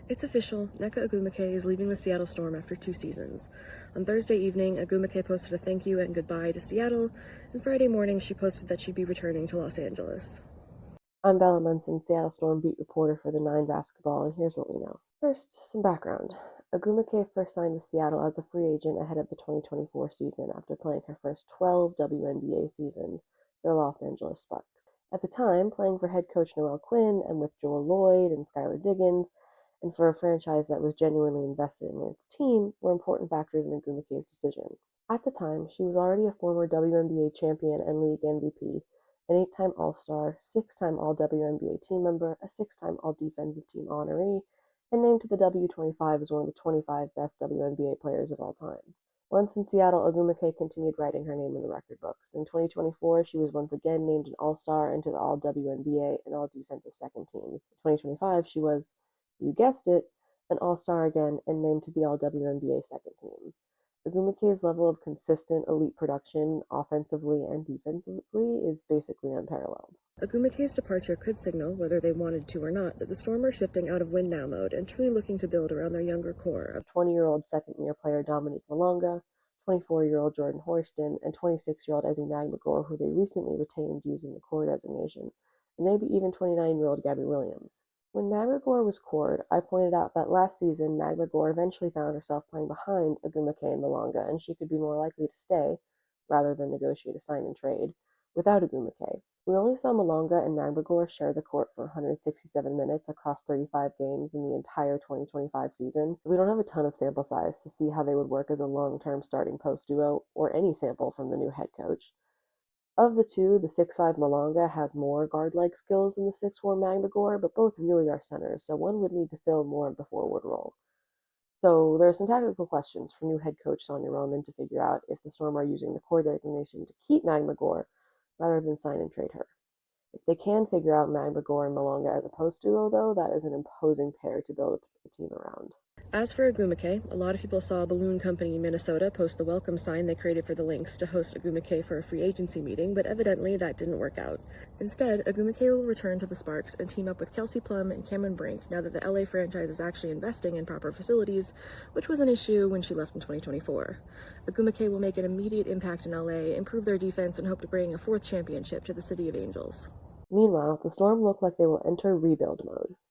It's official, Nneka Ogwumike is leaving the Seattle Storm after 2 seasons. On Thursday evening, Ogwumike posted a thank you and goodbye to Seattle, and Friday morning she posted that she'd be returning to Los Angeles. I'm Bella Munson, Seattle Storm beat reporter for the Nine Basketball, and here's what we know. First, some background. Ogwumike first signed with Seattle as a free agent ahead of the 2024 season after playing her first 12 WNBA seasons for the Los Angeles Sparks. At the time, playing for head coach Noelle Quinn and with Joel Lloyd and Skylar Diggins, and for a franchise that was genuinely invested in its team, were important factors in Ogwumike's decision. At the time, she was already a former WNBA champion and league MVP, an 8-time All-Star, 6-time All-WNBA team member, a 6-time All-Defensive Team honoree, and named to the W25 as one of the 25 best WNBA players of all time. Once in Seattle, Ogwumike continued writing her name in the record books. In 2024, she was once again named an All-Star into the All-WNBA and All-Defensive second teams. In 2025, she was, you guessed it, an All-Star again and named to the All-WNBA second team. Ogwumike's level of consistent elite production, offensively and defensively, is basically unparalleled. Ogwumike's departure could signal, whether they wanted to or not, that the Storm are shifting out of win-now mode and truly looking to build around their younger core of 20-year-old second-year player Dominique Malonga, 24-year-old Jordan Horston, and 26-year-old Ezzy Magbegor, who they recently retained using the core designation, and maybe even 29-year-old Gabby Williams. When Magbegor was cored, I pointed out that last season Magbegor eventually found herself playing behind Ogwumike and Malonga, and she could be more likely to stay, rather than negotiate a sign and trade, without Ogwumike. We only saw Malonga and Magbegor share the court for 167 minutes across 35 games in the entire 2025 season. We don't have a ton of sample size to see how they would work as a long-term starting post duo, or any sample from the new head coach. Of the two, the 6'5" Malonga has more guard-like skills than the 6'4" Magbegor, but both really are centers, so one would need to fill more of the forward role. So there are some tactical questions for new head coach Sonia Roman to figure out if the Storm are using the core designation to keep Magbegor rather than sign and trade her. If they can figure out Magbegor and Malonga as a post duo, though, that is an imposing pair to build a team around. As for Ogwumike, a lot of people saw Balloon Company Minnesota post the welcome sign they created for the Lynx to host Ogwumike for a free agency meeting, but evidently that didn't work out. Instead, Ogwumike will return to the Sparks and team up with Kelsey Plum and Cameron Brink now that the LA franchise is actually investing in proper facilities, which was an issue when she left in 2024. Ogwumike will make an immediate impact in LA, improve their defense, and hope to bring a 4th championship to the City of Angels. Meanwhile, the Storm look like they will enter rebuild mode.